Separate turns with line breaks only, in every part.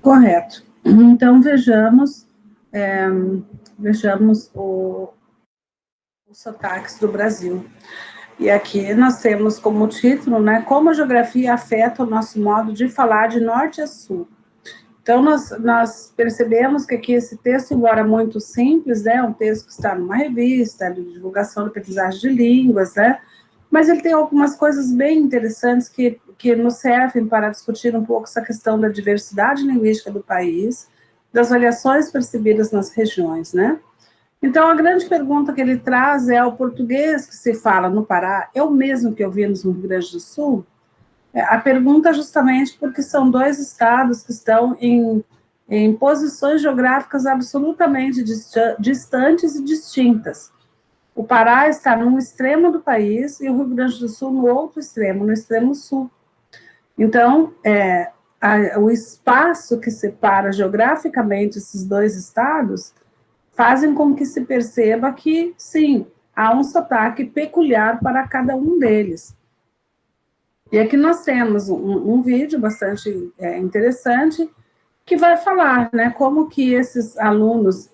Correto. Então, vejamos os sotaques do Brasil. E aqui nós temos como título, né, como a geografia afeta o nosso modo de falar de norte a sul. Então, nós percebemos que aqui esse texto, embora muito simples, né, é um texto que está numa revista de divulgação de aprendizagem de línguas, né, mas ele tem algumas coisas bem interessantes que nos servem para discutir um pouco essa questão da diversidade linguística do país, das variações percebidas nas regiões, né. Então, a grande pergunta que ele traz é: o português que se fala no Pará é o mesmo que ouvimos no Rio Grande do Sul? A pergunta é justamente porque são dois estados que estão em posições geográficas absolutamente distantes e distintas. O Pará está num extremo do país e o Rio Grande do Sul no outro extremo, no extremo sul. Então, o espaço que separa geograficamente esses dois estados fazem com que se perceba que, sim, há um sotaque peculiar para cada um deles. E aqui nós temos um vídeo bastante interessante que vai falar, né, como que esses alunos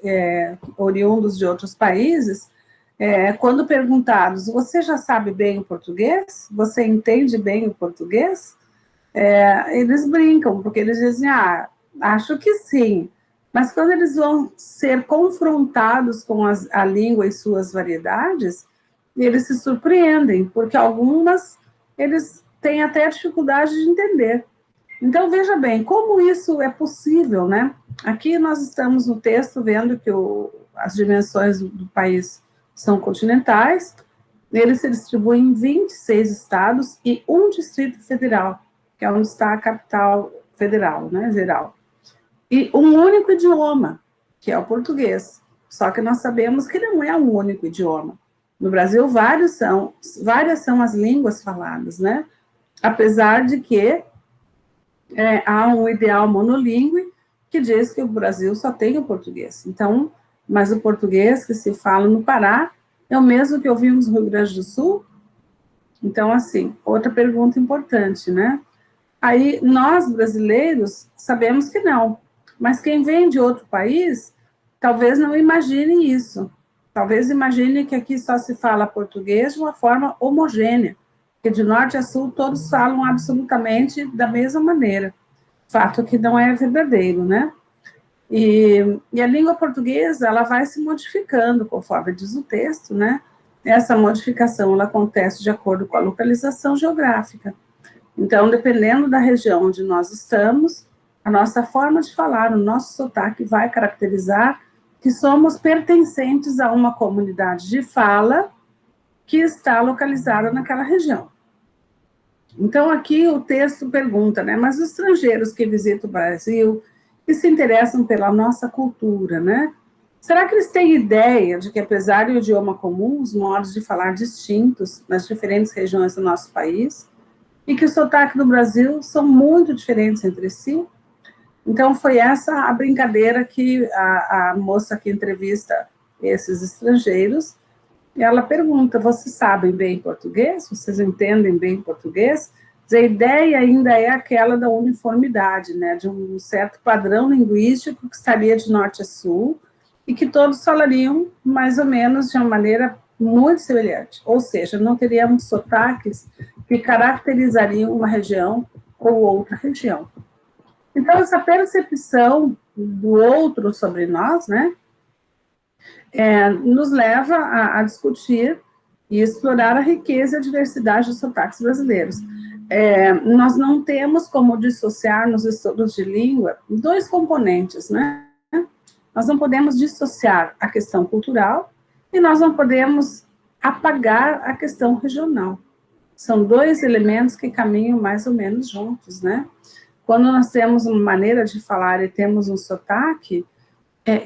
oriundos de outros países, quando perguntados: você já sabe bem o português? Você entende bem o português? Eles brincam, porque eles dizem: acho que sim. Mas quando eles vão ser confrontados com a língua e suas variedades, eles se surpreendem, porque algumas eles têm até dificuldade de entender. Então, veja bem, como isso é possível, né? Aqui nós estamos no texto vendo que as dimensões do país são continentais, ele se distribui em 26 estados e um distrito federal, que é onde está a capital federal, né, geral. E um único idioma, que é o português. Só que nós sabemos que não é um único idioma. No Brasil, várias são as línguas faladas, né? Apesar de que há um ideal monolíngue que diz que o Brasil só tem o português. Então, mas o português que se fala no Pará é o mesmo que ouvimos no Rio Grande do Sul? Então, assim, outra pergunta importante, né? Aí, nós, brasileiros, sabemos que não. Mas quem vem de outro país, talvez não imagine isso. Talvez imagine que aqui só se fala português de uma forma homogênea, que de norte a sul todos falam absolutamente da mesma maneira. Fato que não é verdadeiro, né? E a língua portuguesa, ela vai se modificando, conforme diz o texto, né? Essa modificação, ela acontece de acordo com a localização geográfica. Então, dependendo da região onde nós estamos, a nossa forma de falar, o nosso sotaque vai caracterizar que somos pertencentes a uma comunidade de fala que está localizada naquela região. Então, aqui o texto pergunta, né, mas os estrangeiros que visitam o Brasil, que se interessam pela nossa cultura, né, será que eles têm ideia de que, apesar do idioma comum, os modos de falar distintos nas diferentes regiões do nosso país, e que o sotaque do Brasil são muito diferentes entre si? Então, foi essa a brincadeira que a moça que entrevista esses estrangeiros, e ela pergunta: vocês sabem bem português? Vocês entendem bem português? A ideia ainda é aquela da uniformidade, né, de um certo padrão linguístico que estaria de norte a sul e que todos falariam mais ou menos de uma maneira muito semelhante. Ou seja, não teríamos sotaques que caracterizariam uma região ou outra região. Então, essa percepção do outro sobre nós, né, nos leva a discutir e explorar a riqueza e a diversidade dos sotaques brasileiros. Nós não temos como dissociar nos estudos de língua dois componentes, né? Nós não podemos dissociar a questão cultural e nós não podemos apagar a questão regional. São dois elementos que caminham mais ou menos juntos, né? Quando nós temos uma maneira de falar e temos um sotaque,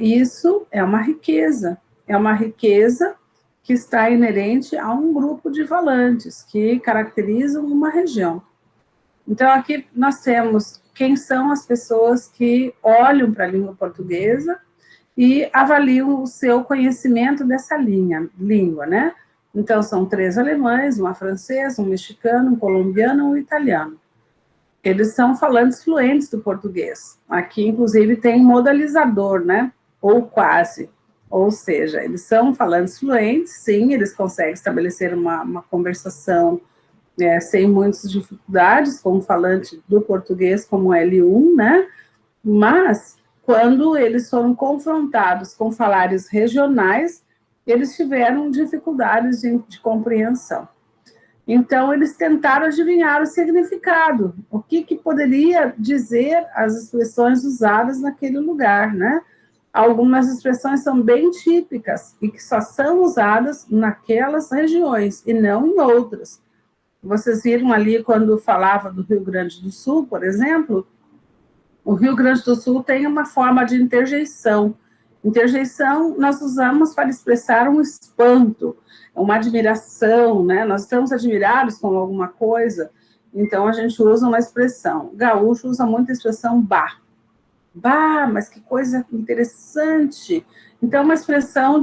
isso é uma riqueza que está inerente a um grupo de falantes que caracterizam uma região. Então, aqui nós temos quem são as pessoas que olham para a língua portuguesa e avaliam o seu conhecimento dessa língua, né? Então, são 3 alemães, uma francesa, um mexicano, um colombiano e um italiano. eles são falantes fluentes do português. Aqui, inclusive, tem modalizador, né? Ou quase. Ou seja, eles são falantes fluentes, sim, eles conseguem estabelecer uma conversação sem muitas dificuldades, como falante do português, como L1, né? Mas, quando eles foram confrontados com falares regionais, eles tiveram dificuldades de compreensão. Então, eles tentaram adivinhar o significado, o que poderia dizer as expressões usadas naquele lugar, né? Algumas expressões são bem típicas e que só são usadas naquelas regiões e não em outras. Vocês viram ali quando falava do Rio Grande do Sul, por exemplo, o Rio Grande do Sul tem uma forma de interjeição. Interjeição nós usamos para expressar um espanto, uma admiração, né? Nós estamos admirados com alguma coisa, então a gente usa uma expressão. Gaúcho usa muito a expressão bah. Bah, mas que coisa interessante. Então, uma expressão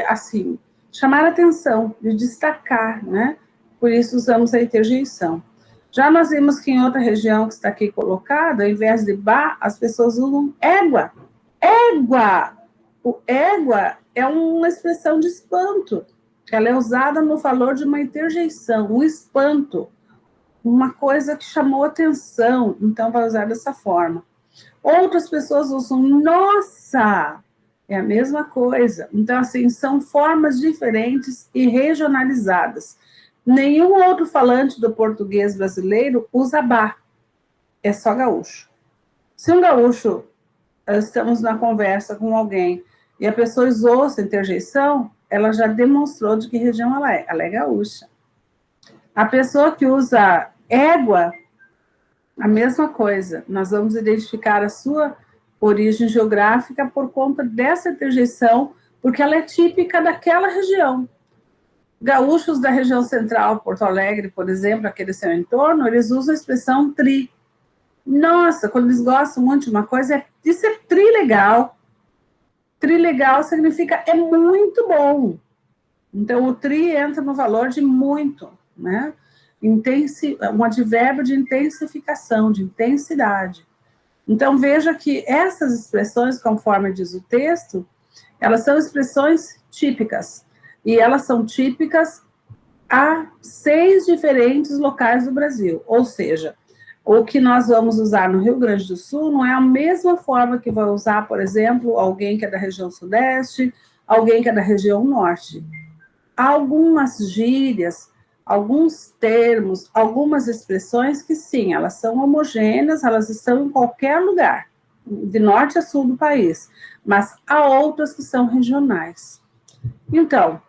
assim, chamar atenção, de destacar, né? Por isso usamos a interjeição. Já nós vimos que em outra região que está aqui colocada, ao invés de bah, as pessoas usam égua. Égua! O égua é uma expressão de espanto. Ela é usada no valor de uma interjeição, um espanto. Uma coisa que chamou atenção, então vai usar dessa forma. Outras pessoas usam nossa, é a mesma coisa. Então, assim, são formas diferentes e regionalizadas. Nenhum outro falante do português brasileiro usa bah, é só gaúcho. Se um gaúcho, estamos na conversa com alguém e a pessoa usou essa interjeição, ela já demonstrou de que região ela é gaúcha. A pessoa que usa égua, a mesma coisa, nós vamos identificar a sua origem geográfica por conta dessa interjeição, porque ela é típica daquela região. Gaúchos da região central, Porto Alegre, por exemplo, aquele seu entorno, eles usam a expressão tri. Nossa, quando eles gostam muito de uma coisa, isso é trilegal. Trilegal significa é muito bom. Então, o tri entra no valor de muito, né? Um advérbio de intensificação, de intensidade. Então, veja que essas expressões, conforme diz o texto, elas são expressões típicas. E elas são típicas a 6 diferentes locais do Brasil. Ou seja, o que nós vamos usar no Rio Grande do Sul não é a mesma forma que vai usar, por exemplo, alguém que é da região sudeste, alguém que é da região norte. Há algumas gírias, alguns termos, algumas expressões que sim, elas são homogêneas, elas estão em qualquer lugar, de norte a sul do país, mas há outras que são regionais. Então,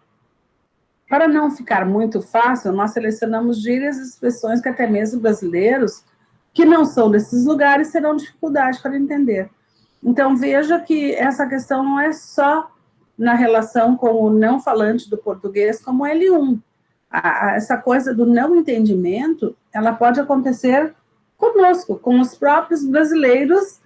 para não ficar muito fácil, nós selecionamos gírias e expressões que até mesmo brasileiros que não são desses lugares terão dificuldade para entender. Então, veja que essa questão não é só na relação com o não falante do português como L1. Essa coisa do não entendimento, ela pode acontecer conosco, com os próprios brasileiros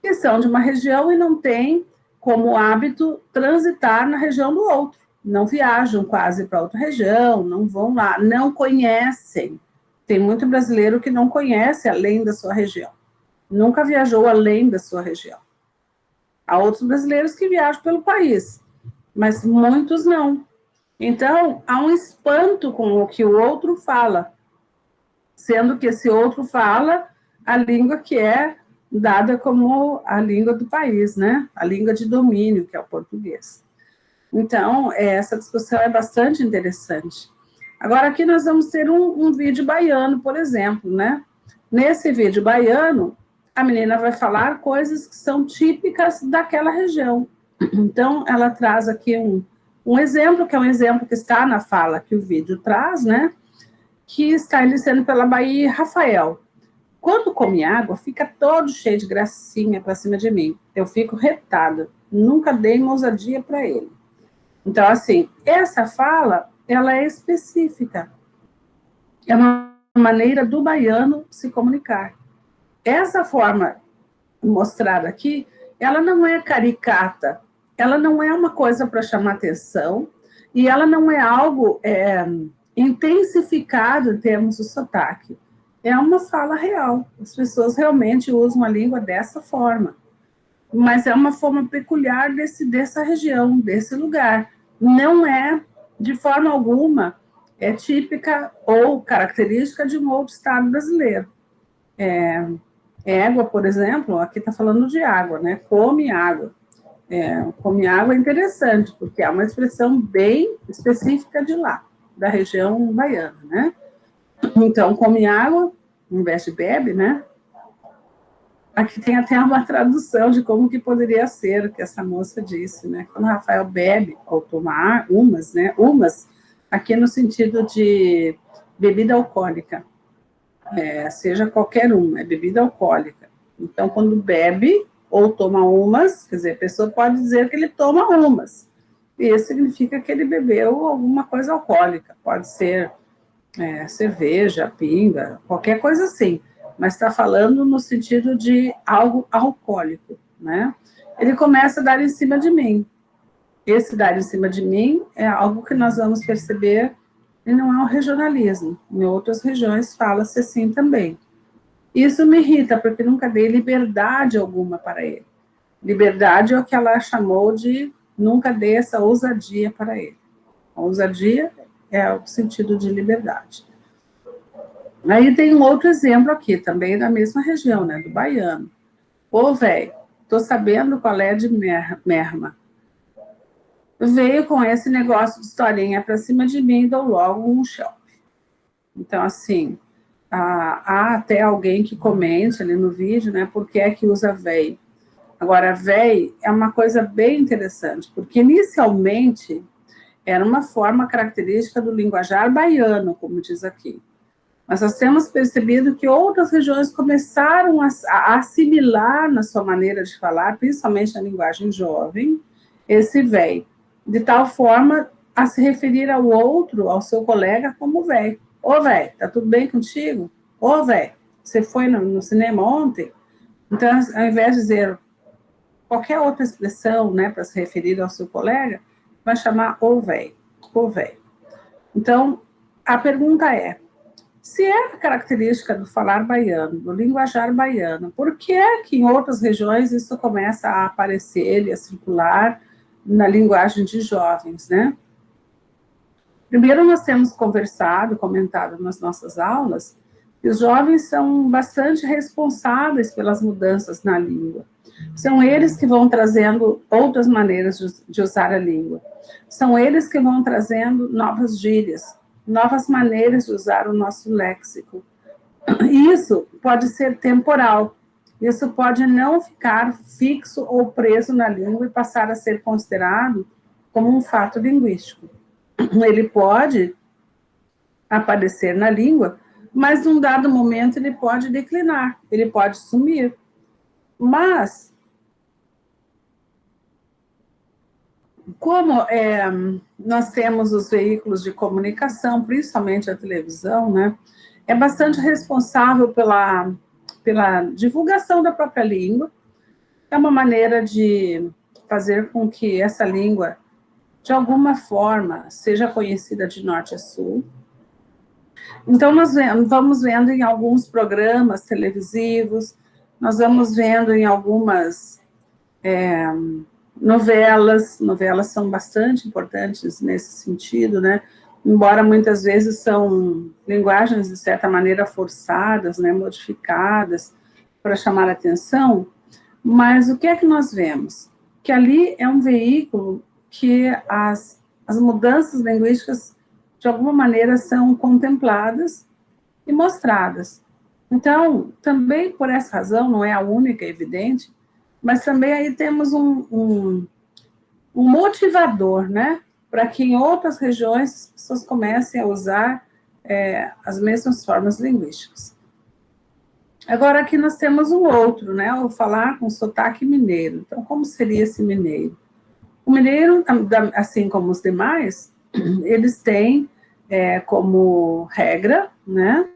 que são de uma região e não têm como hábito transitar na região do outro. Não viajam quase para outra região, não vão lá, não conhecem. Tem muito brasileiro que não conhece além da sua região. Nunca viajou além da sua região. Há outros brasileiros que viajam pelo país, mas muitos não. Então, há um espanto com o que o outro fala, sendo que esse outro fala a língua que é dada como a língua do país, né? A língua de domínio, que é o português. Então, essa discussão é bastante interessante. Agora, aqui nós vamos ter um vídeo baiano, por exemplo, né? Nesse vídeo baiano, a menina vai falar coisas que são típicas daquela região. Então, ela traz aqui um exemplo, que é um exemplo que está na fala que o vídeo traz, né? Que está iniciando pela Bahia Rafael. Quando come água, fica todo cheio de gracinha para cima de mim. Eu fico retada. Nunca dei uma ousadia para ele. Então, assim, essa fala, ela é específica. É uma maneira do baiano se comunicar. Essa forma mostrada aqui, ela não é caricata, ela não é uma coisa para chamar atenção, e ela não é algo intensificado em termos de sotaque. é uma fala real. As pessoas realmente usam a língua dessa forma. Mas é uma forma peculiar dessa região, desse lugar. Não é, de forma alguma, típica ou característica de um outro estado brasileiro. Égua, por exemplo, aqui está falando de água, né? Come água. Come água é interessante, porque é uma expressão bem específica de lá, da região baiana, né? Então, come água, ao invés de bebe, né? Aqui tem até uma tradução de como que poderia ser o que essa moça disse, né? Quando Rafael bebe ou toma umas, né? Umas, aqui no sentido de bebida alcoólica, seja qualquer uma, é bebida alcoólica. Então, quando bebe ou toma umas, quer dizer, a pessoa pode dizer que ele toma umas. E isso significa que ele bebeu alguma coisa alcoólica, pode ser cerveja, pinga, qualquer coisa assim, mas está falando no sentido de algo alcoólico, né? Ele começa a dar em cima de mim. Esse dar em cima de mim é algo que nós vamos perceber e não é um regionalismo. Em outras regiões fala-se assim também. Isso me irrita, porque nunca dei liberdade alguma para ele. Liberdade é o que ela chamou de nunca dei essa ousadia para ele. A ousadia é o sentido de liberdade. Aí tem um outro exemplo aqui, também da mesma região, né, do baiano. Ô, velho, tô sabendo qual é de merma. Veio com esse negócio de historinha pra cima de mim e dou logo um choque. Então, assim, há até alguém que comente ali no vídeo, né, por que é que usa véi. Agora, véi é uma coisa bem interessante, porque inicialmente era uma forma característica do linguajar baiano, como diz aqui. Mas nós temos percebido que outras regiões começaram a assimilar na sua maneira de falar, principalmente na linguagem jovem, esse véi, de tal forma a se referir ao outro, ao seu colega, como véi. Ô, véi, tá tudo bem contigo? Ô, véi, você foi no cinema ontem? Então, ao invés de dizer qualquer outra expressão, né, para se referir ao seu colega, vai chamar ô, véi, ô, véi. Então, a pergunta é, se é característica do falar baiano, do linguajar baiano, por que é que em outras regiões isso começa a aparecer e a circular na linguagem de jovens, né? Primeiro, nós temos conversado, comentado nas nossas aulas, que os jovens são bastante responsáveis pelas mudanças na língua. São eles que vão trazendo outras maneiras de usar a língua. São eles que vão trazendo novas gírias, novas maneiras de usar o nosso léxico. Isso pode ser temporal. Isso pode não ficar fixo ou preso na língua e passar a ser considerado como um fato linguístico. Ele pode aparecer na língua, mas num dado momento ele pode declinar, ele pode sumir. Mas, como nós temos os veículos de comunicação, principalmente a televisão, né, é bastante responsável pela divulgação da própria língua, é uma maneira de fazer com que essa língua, de alguma forma, seja conhecida de norte a sul. Então, nós vamos vendo em alguns programas televisivos, nós vamos vendo em algumas novelas são bastante importantes nesse sentido, né? Embora muitas vezes são linguagens, de certa maneira, forçadas, né? Modificadas para chamar a atenção, mas o que é que nós vemos? Que ali é um veículo que as mudanças linguísticas, de alguma maneira, são contempladas e mostradas. Então, também por essa razão, não é a única, é evidente, mas também aí temos um motivador, né? Para que em outras regiões as pessoas comecem a usar as mesmas formas linguísticas. Agora, aqui nós temos um outro, né? O falar com sotaque mineiro. Então, como seria esse mineiro? O mineiro, assim como os demais, eles têm como regra, né?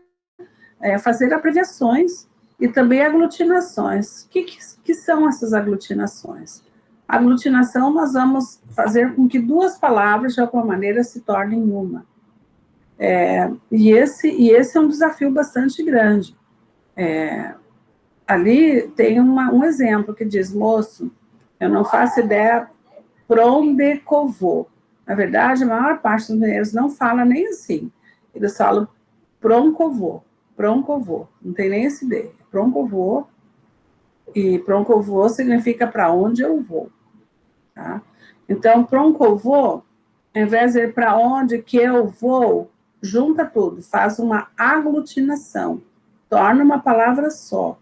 Fazer abreviações e também aglutinações. O que são essas aglutinações? A aglutinação, nós vamos fazer com que duas palavras, de alguma maneira, se tornem uma. E esse é um desafio bastante grande. Ali tem um exemplo que diz, moço, eu não faço ideia para onde que eu vou. Na verdade, a maior parte dos mineiros não fala nem assim. Eles falam pronto eu vou. Não tem nem essa ideia. Pronto eu vou. E pronto eu vou significa para onde eu vou. Tá? Então, pronto eu vou, ao invés de para onde que eu vou, junta tudo, faz uma aglutinação, torna uma palavra só.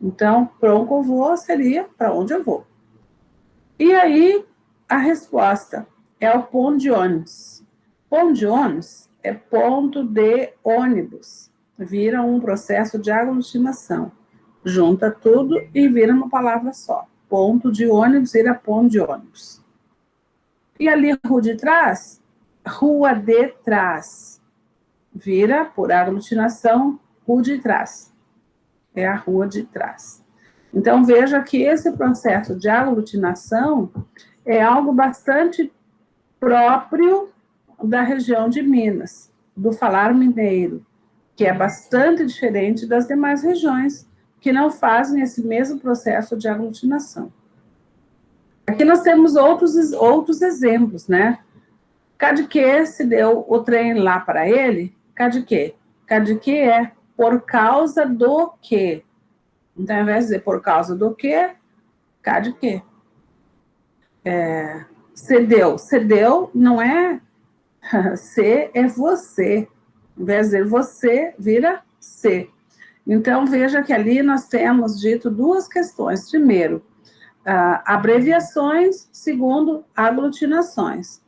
Então, pronto eu vou seria para onde eu vou. E aí, a resposta é o ponto de ônibus. Ponto de ônibus é ponto de ônibus. Vira um processo de aglutinação. Junta tudo e vira uma palavra só. Ponto de ônibus vira ponto de ônibus. E ali, rua de trás, rua de trás. Vira, por aglutinação, rua de trás. É a rua de trás. Então, veja que esse processo de aglutinação é algo bastante próprio da região de Minas, do falar mineiro, que é bastante diferente das demais regiões que não fazem esse mesmo processo de aglutinação. Aqui nós temos outros exemplos, né? Cade que se deu o trem lá para ele, cade que? Cade que é por causa do quê? Então, ao invés de dizer por causa do quê, cade que? Cedeu não é se, é você. Ao invés de dizer você, vira se. Então, veja que ali nós temos dito duas questões. Primeiro, abreviações. Segundo, aglutinações.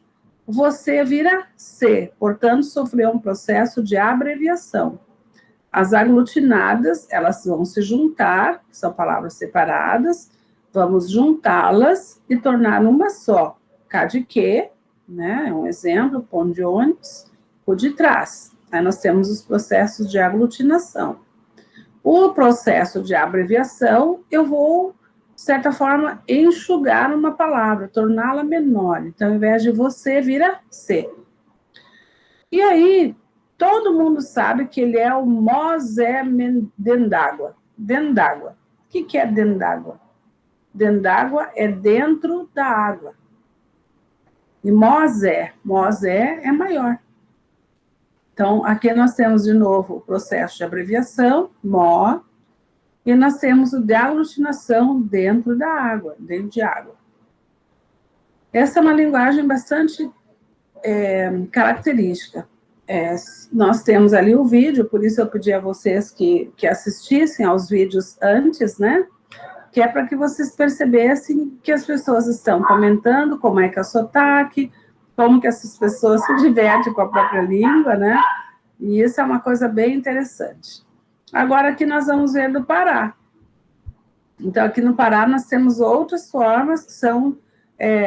Você vira se, portanto, sofreu um processo de abreviação. As aglutinadas, elas vão se juntar, são palavras separadas, vamos juntá-las e tornar uma só. Cá de que, né, é um exemplo, ponto de ônibus, o de trás. Aí nós temos os processos de aglutinação. O processo de abreviação, eu vou, de certa forma, enxugar uma palavra, torná-la menor. Então, ao invés de você, vira se. E aí, todo mundo sabe que ele é o Mosé dentro d'água. Dentro d'água. O que é dentro d'água? Dentro d'água é dentro da água. E Mosé é maior. Então, aqui nós temos de novo o processo de abreviação, mó, e nós temos o de aglutinação dentro da água, dentro de água. Essa é uma linguagem bastante característica. Nós temos ali o vídeo, por isso eu pedi a vocês que assistissem aos vídeos antes, né? Que é para que vocês percebessem que as pessoas estão comentando como é que é o sotaque, como que essas pessoas se divertem com a própria língua, né? E isso é uma coisa bem interessante. Agora, aqui nós vamos ver do Pará. Então, aqui no Pará, nós temos outras formas que são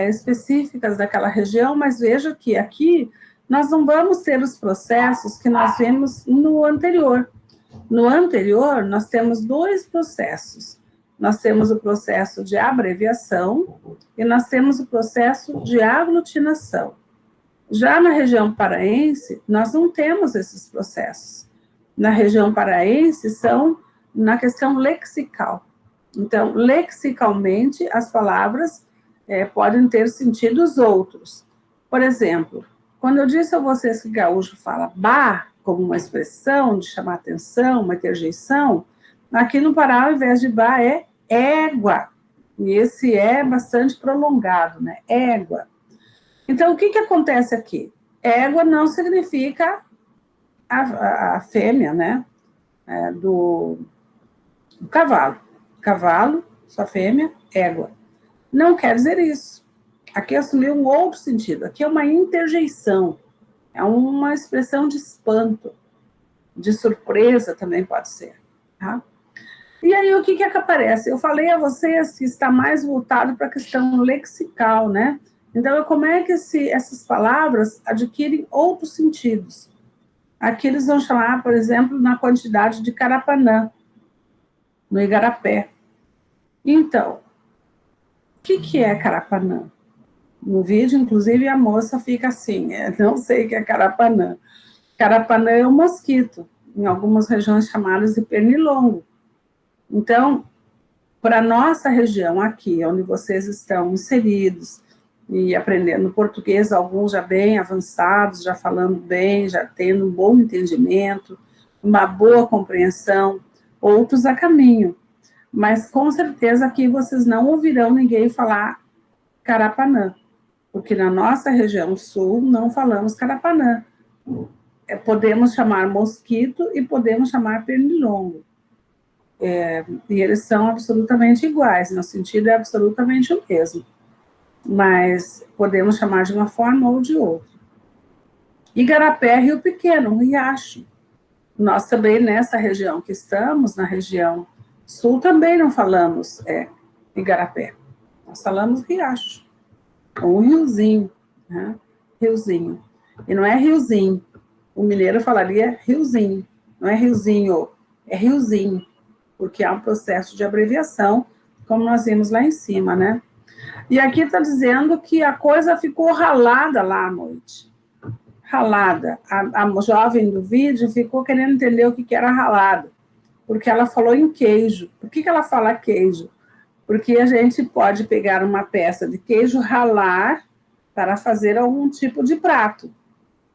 específicas daquela região, mas veja que aqui nós não vamos ter os processos que nós vimos no anterior. No anterior, nós temos dois processos. Nós temos o processo de abreviação e nós temos o processo de aglutinação. Já na região paraense, nós não temos esses processos. Na região paraense, são na questão lexical. Então, lexicalmente, as palavras podem ter sentidos outros. Por exemplo, quando eu disse a vocês que gaúcho fala bah, como uma expressão de chamar atenção, uma interjeição, aqui no Pará, ao invés de bah, é égua. E esse é bastante prolongado, né? Égua. Então, o que acontece aqui? Égua não significa a fêmea, né? Do cavalo. Cavalo, sua fêmea, égua. Não quer dizer isso. Aqui assumiu um outro sentido. Aqui é uma interjeição. É uma expressão de espanto, de surpresa também pode ser. Tá? E aí, o que aparece? Eu falei a vocês que está mais voltado para a questão lexical, né? Então, como é que essas palavras adquirem outros sentidos? Aqui eles vão chamar, por exemplo, na quantidade de Carapanã, no Igarapé. Então, o que é Carapanã? No vídeo, inclusive, a moça fica assim, não sei o que é Carapanã. Carapanã é um mosquito, em algumas regiões chamadas de pernilongo. Então, para a nossa região aqui, onde vocês estão inseridos e aprendendo português, alguns já bem avançados, já falando bem, já tendo um bom entendimento, uma boa compreensão, outros a caminho. Mas com certeza aqui vocês não ouvirão ninguém falar Carapanã, porque na nossa região sul não falamos Carapanã. Podemos chamar mosquito e podemos chamar pernilongo. E eles são absolutamente iguais, no sentido é absolutamente o mesmo. Mas podemos chamar de uma forma ou de outra. Igarapé é Rio Pequeno, um riacho. Nós também, nessa região que estamos, na região sul, também não falamos Igarapé. Nós falamos riacho, ou um riozinho, né? Riozinho. E não é riozinho. O mineiro falaria riozinho. Não é riozinho, é riozinho. Porque há um processo de abreviação, como nós vimos lá em cima, né? E aqui está dizendo que a coisa ficou ralada lá à noite. Ralada. A jovem do vídeo ficou querendo entender o que era ralado, porque ela falou em queijo. Por que ela fala queijo? Porque a gente pode pegar uma peça de queijo, ralar para fazer algum tipo de prato,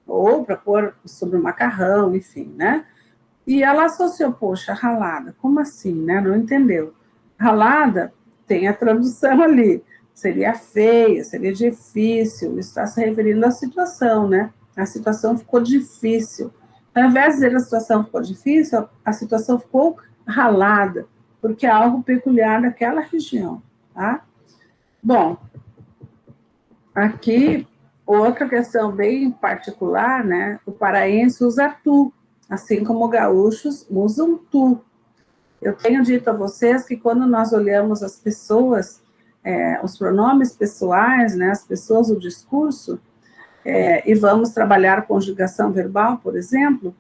ou para pôr sobre o macarrão, enfim, né? E ela associou, poxa, ralada, como assim, né? Não entendeu. Ralada tem a tradução ali, seria feia, seria difícil, está se referindo à situação, né? A situação ficou difícil. Ao invés de dizer a situação ficou difícil, a situação ficou ralada, porque é algo peculiar daquela região, tá? Bom, aqui, outra questão bem particular, né? O paraense usa tu, assim como gaúchos usam tu. Eu tenho dito a vocês que quando nós olhamos as pessoas, os pronomes pessoais, né, as pessoas, o discurso, e vamos trabalhar a conjugação verbal, por exemplo,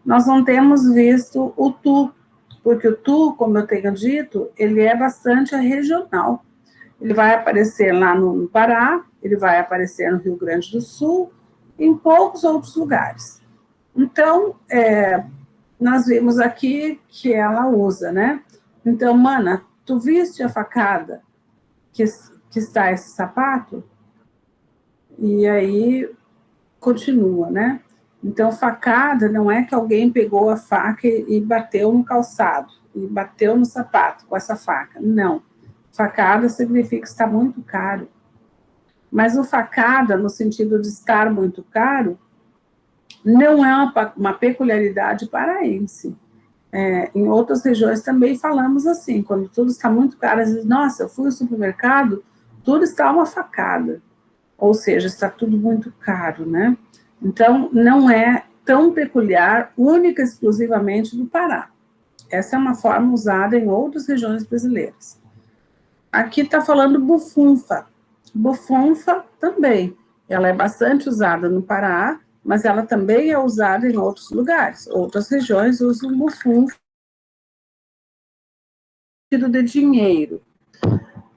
nós não temos visto o tu, porque o tu, como eu tenho dito, ele é bastante regional. Ele vai aparecer lá no Pará, ele vai aparecer no Rio Grande do Sul, em poucos outros lugares. Então, nós vimos aqui que ela usa, né? Então, mana, tu viste a facada que está esse sapato? E aí, continua, né? Então, facada não é que alguém pegou a faca e bateu no calçado, e bateu no sapato com essa faca. Não. Facada significa que está muito caro. Mas o facada, no sentido de estar muito caro, não é uma peculiaridade paraense. Em outras regiões também falamos assim, quando tudo está muito caro, às vezes, nossa, eu fui ao supermercado, tudo está uma facada. Ou seja, está tudo muito caro, né? Então, não é tão peculiar, única e exclusivamente do Pará. Essa é uma forma usada em outras regiões brasileiras. Aqui está falando bufunfa. Bufunfa também. Ela é bastante usada no Pará, mas ela também é usada em outros lugares. Outras regiões usam bufunfa de dinheiro.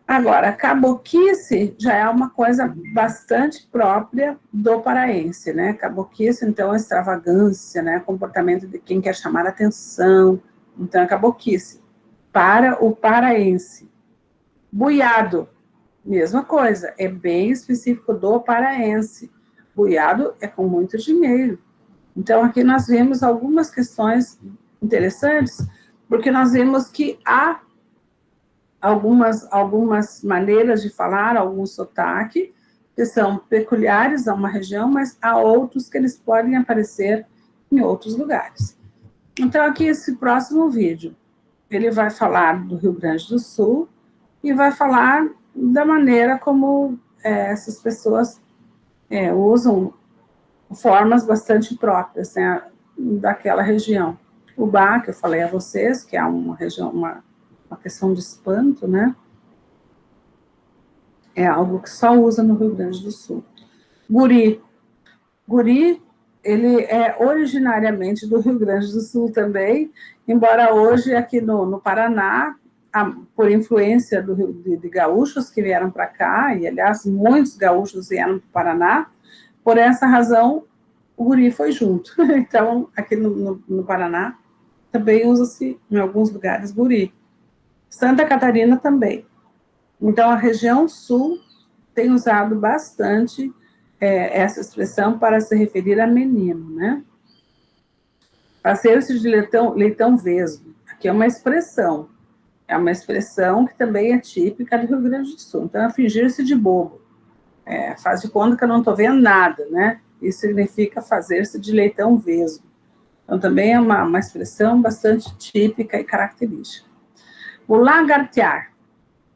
Agora, caboquice já é uma coisa bastante própria do paraense, né? Caboquice, então, é extravagância, né? Comportamento de quem quer chamar atenção. Então, é caboquice. Para o paraense. Buiado, mesma coisa, é bem específico do paraense. Buiado é com muito dinheiro. Então, aqui nós vimos algumas questões interessantes, porque nós vimos que há algumas maneiras de falar, algum sotaque, que são peculiares a uma região, mas há outros que eles podem aparecer em outros lugares. Então, aqui esse próximo vídeo, ele vai falar do Rio Grande do Sul e vai falar da maneira como essas pessoas usam formas bastante próprias, né, daquela região. O Bá, que eu falei a vocês, que é uma região, uma questão de espanto, né? É algo que só usa no Rio Grande do Sul. Guri. Guri, ele é originariamente do Rio Grande do Sul também, embora hoje aqui no Paraná, por influência de gaúchos que vieram para cá, e aliás, muitos gaúchos vieram para o Paraná, por essa razão, o guri foi junto. Então, aqui no Paraná, também usa-se, em alguns lugares, guri. Santa Catarina também. Então, a região sul tem usado bastante essa expressão para se referir a menino, né? Passeio-se de leitão vesgo. Aqui é uma expressão que também é típica do Rio Grande do Sul. Então, é fingir-se de bobo. Faz de conta que eu não estou vendo nada, né? Isso significa fazer-se de leitão vesgo. Então, também é uma expressão bastante típica e característica. O lagartear.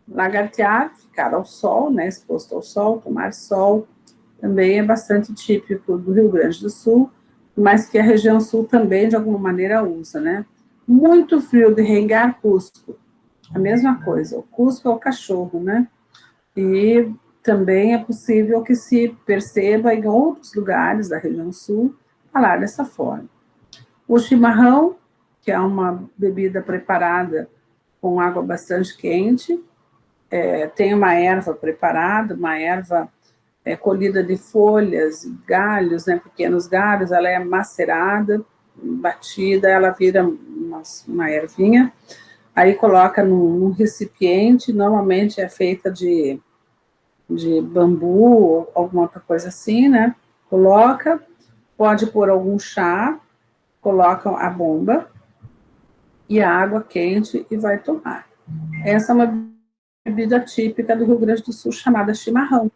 Lagartear, ficar ao sol, né? Exposto ao sol, tomar sol, também é bastante típico do Rio Grande do Sul, mas que a região sul também, de alguma maneira, usa, né? Muito frio de rengar Cusco. A mesma coisa, o Cusco é o cachorro, né? E também é possível que se perceba em outros lugares da região sul falar dessa forma. O chimarrão, que é uma bebida preparada com água bastante quente, tem uma erva preparada, uma erva colhida de folhas, galhos, né, pequenos galhos, ela é macerada, batida, ela vira uma ervinha, aí coloca num recipiente, normalmente é feita de bambu ou alguma outra coisa assim, né? Coloca, pode pôr algum chá, coloca a bomba e a água quente e vai tomar. Essa é uma bebida típica do Rio Grande do Sul chamada chimarrão.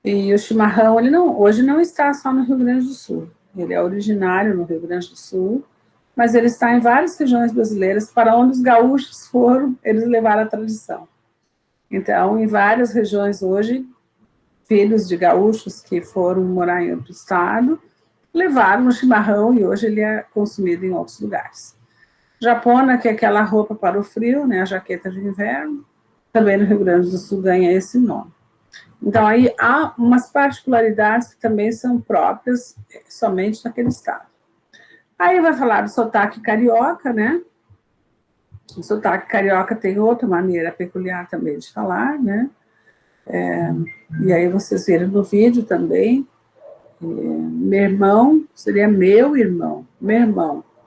E o chimarrão, hoje não está só no Rio Grande do Sul. Ele é originário no Rio Grande do Sul, mas ele está em várias regiões brasileiras, para onde os gaúchos foram, eles levaram a tradição. Então, em várias regiões hoje, filhos de gaúchos que foram morar em outro estado, levaram o chimarrão e hoje ele é consumido em outros lugares. Japona, que é aquela roupa para o frio, né, a jaqueta de inverno, também no Rio Grande do Sul ganha esse nome. Então, aí há umas particularidades que também são próprias somente daquele estado. Aí vai falar do sotaque carioca, né? O sotaque carioca tem outra maneira peculiar também de falar, né? E aí vocês viram no vídeo também. Meu irmão seria meu irmão.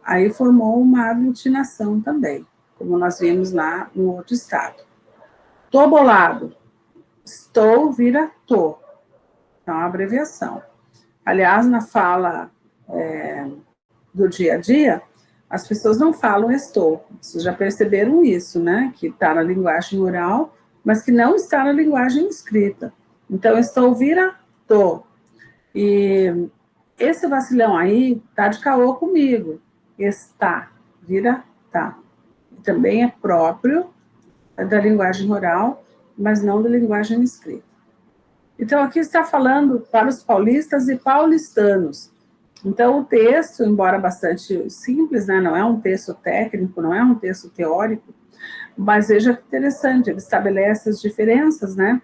Aí formou uma aglutinação também, como nós vimos lá no outro estado. Tô bolado. Estou vira tô. Então, é uma abreviação. Aliás, na fala do dia a dia, as pessoas não falam estou. Vocês já perceberam isso, né? Que está na linguagem oral, mas que não está na linguagem escrita. Então, estou vira tô. E esse vacilão aí tá de caô comigo. Está vira tá. Também é próprio da linguagem oral, mas não da linguagem escrita. Então, aqui está falando para os paulistas e paulistanos. Então, o texto, embora bastante simples, né, não é um texto técnico, não é um texto teórico, mas veja que interessante, ele estabelece as diferenças, né,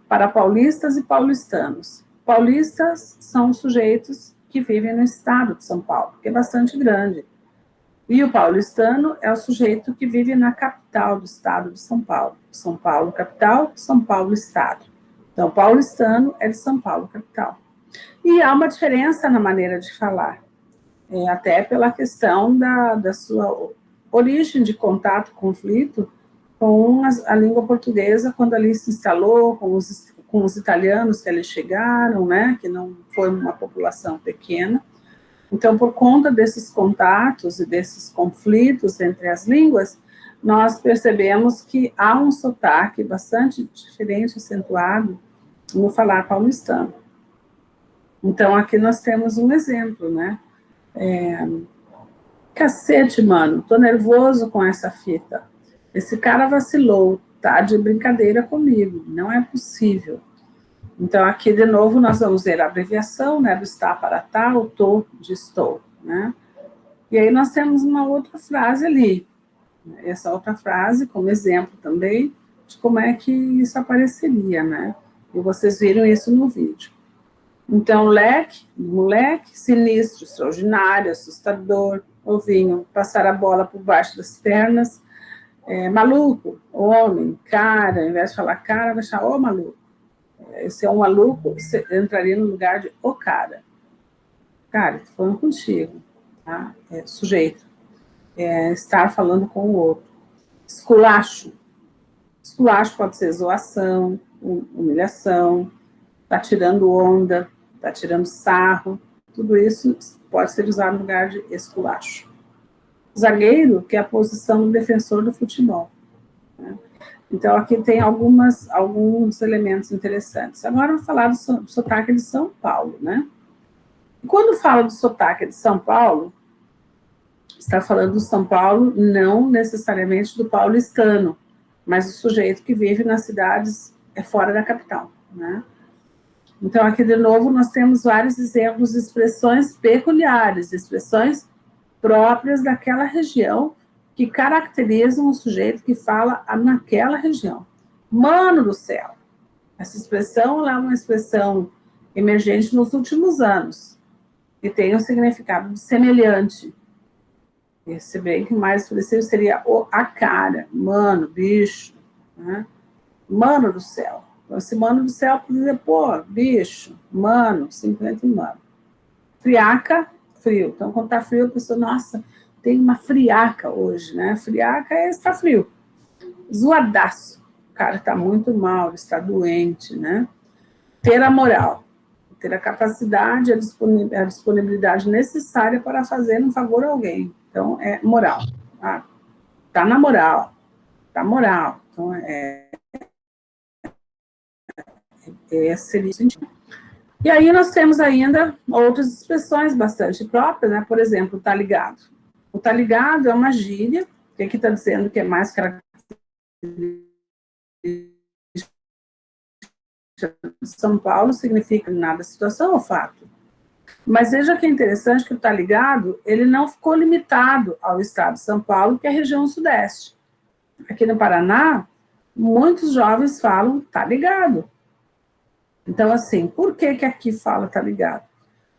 para paulistas e paulistanos. Paulistas são os sujeitos que vivem no estado de São Paulo, que é bastante grande. E o paulistano é o sujeito que vive na capital do estado de São Paulo. São Paulo, capital, São Paulo, estado. Então, paulistano é de São Paulo, capital. E há uma diferença na maneira de falar, até pela questão da sua origem de contato, conflito com a língua portuguesa, quando ali se instalou, com os italianos que ali chegaram, né, que não foi uma população pequena. Então, por conta desses contatos e desses conflitos entre as línguas, nós percebemos que há um sotaque bastante diferente, acentuado, no falar paulistano. Então, aqui nós temos um exemplo, né? Cacete, mano, tô nervoso com essa fita. Esse cara vacilou, tá de brincadeira comigo, não é possível. Então, aqui, de novo, nós vamos ver a abreviação, né, do está para tá, o tô de estou, né? E aí nós temos uma outra frase ali, essa outra frase como exemplo também de como é que isso apareceria, né? E vocês viram isso no vídeo. Então, leque, moleque, sinistro, extraordinário, assustador, ovinho, passar a bola por baixo das pernas, maluco, homem, cara, ao invés de falar cara, vai chamar ô maluco. Se é um maluco, você entraria no lugar de o cara. Cara, tô falando contigo, tá? Sujeito. Estar falando com o outro. Esculacho. Esculacho pode ser zoação, humilhação, tá tirando onda, tá tirando sarro. Tudo isso pode ser usado no lugar de esculacho. Zagueiro, que é a posição do defensor do futebol, né? Então, aqui tem alguns elementos interessantes. Agora, eu vou falar do sotaque de São Paulo, né? E quando fala do sotaque de São Paulo, está falando do São Paulo, não necessariamente do paulistano, mas do sujeito que vive nas cidades fora da capital, né? Então, aqui, de novo, nós temos vários exemplos de expressões peculiares, expressões próprias daquela região, que caracterizam o sujeito que fala naquela região. Mano do céu! Essa expressão é uma expressão emergente nos últimos anos, que tem um significado de semelhante. Se bem que mais expressivo seria a cara, mano, bicho, né? Mano do céu. Então, esse mano do céu pode dizer, pô, bicho, mano, simplesmente mano. Friaca, frio. Então, quando tá frio, a pessoa, nossa, tem uma friaca hoje, né? Friaca é estar frio. Zoadaço. O cara tá muito mal, está doente, né? Ter a moral. Ter a capacidade, a disponibilidade necessária para fazer um favor a alguém. Então, é moral. Tá na moral. Tá moral. Então, seria o sentido. E aí nós temos ainda outras expressões bastante próprias, né? Por exemplo, tá ligado. O tá ligado é uma gíria, que aqui está dizendo que é mais característica de São Paulo, significa nada situação ou fato. Mas veja que é interessante que o tá ligado, ele não ficou limitado ao estado de São Paulo, que é a região sudeste. Aqui no Paraná, muitos jovens falam tá ligado. Então, assim, por que aqui fala tá ligado?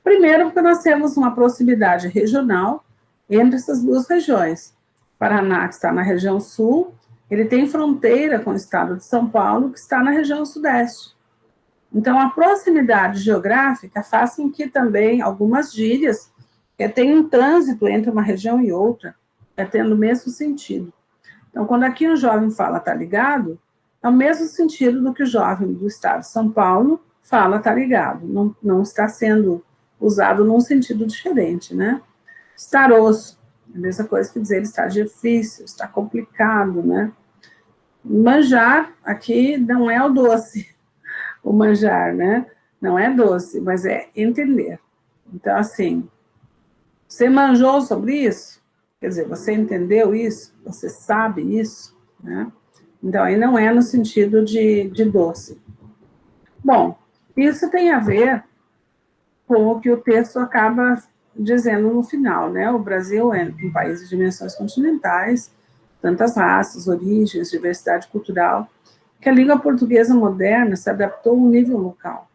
Primeiro, porque nós temos uma proximidade regional entre essas duas regiões. Paraná, que está na região sul, ele tem fronteira com o estado de São Paulo, que está na região sudeste. Então, a proximidade geográfica faz com que também algumas gírias tenham um trânsito entre uma região e outra, tendo o mesmo sentido. Então, quando aqui um jovem fala tá ligado, é o mesmo sentido do que o jovem do estado de São Paulo fala tá ligado. Não está sendo usado num sentido diferente, né? Estar osso, a mesma coisa que dizer está difícil, está complicado, né? Manjar, aqui não é o doce, o manjar, né? Não é doce, mas é entender. Então, assim, você manjou sobre isso? Quer dizer, você entendeu isso? Você sabe isso? Né? Então, aí não é no sentido de doce. Bom, isso tem a ver com o que o texto acaba dizendo no final, né? O Brasil é um país de dimensões continentais, tantas raças, origens, diversidade cultural, que a língua portuguesa moderna se adaptou a um nível local,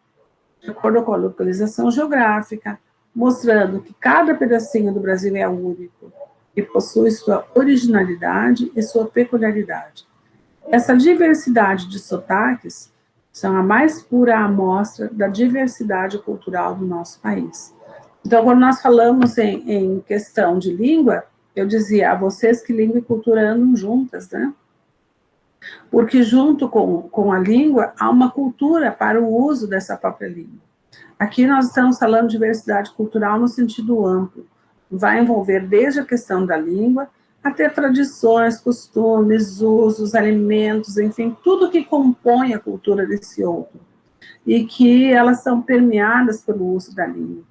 de acordo com a localização geográfica, mostrando que cada pedacinho do Brasil é único e possui sua originalidade e sua peculiaridade. Essa diversidade de sotaques são a mais pura amostra da diversidade cultural do nosso país. Então, quando nós falamos em questão de língua, eu dizia a vocês que língua e cultura andam juntas, né? Porque junto com a língua, há uma cultura para o uso dessa própria língua. Aqui nós estamos falando de diversidade cultural no sentido amplo. Vai envolver desde a questão da língua, até tradições, costumes, usos, alimentos, enfim, tudo que compõe a cultura desse outro. E que elas são permeadas pelo uso da língua.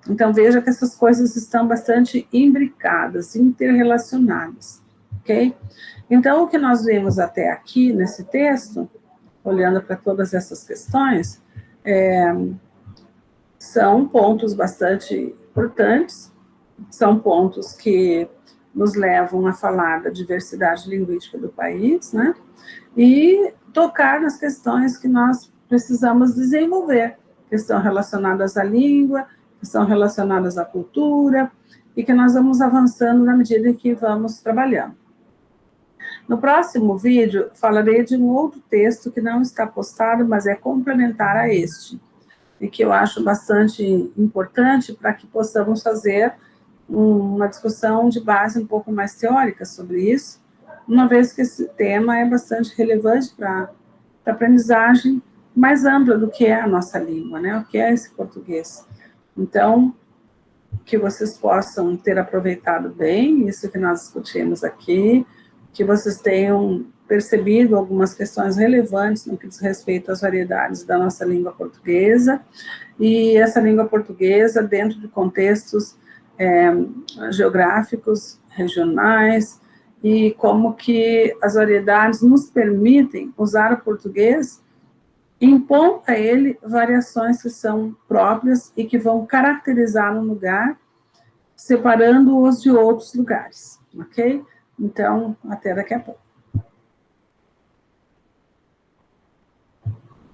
Então, veja que essas coisas estão bastante imbricadas, interrelacionadas, ok? Então, o que nós vemos até aqui nesse texto, olhando para todas essas questões, são pontos bastante importantes, são pontos que nos levam a falar da diversidade linguística do país, né? E tocar nas questões que nós precisamos desenvolver, que estão relacionadas à língua, que estão relacionadas à cultura, e que nós vamos avançando na medida em que vamos trabalhando. No próximo vídeo, falarei de um outro texto que não está postado, mas é complementar a este, e que eu acho bastante importante para que possamos fazer uma discussão de base um pouco mais teórica sobre isso, uma vez que esse tema é bastante relevante para a aprendizagem mais ampla do que é a nossa língua, né? O que é esse português. Então, que vocês possam ter aproveitado bem isso que nós discutimos aqui, que vocês tenham percebido algumas questões relevantes no que diz respeito às variedades da nossa língua portuguesa, e essa língua portuguesa dentro de contextos geográficos, regionais, e como que as variedades nos permitem usar o português, impor a ele variações que são próprias e que vão caracterizar um lugar, separando-os de outros lugares, ok? Então, até daqui a pouco.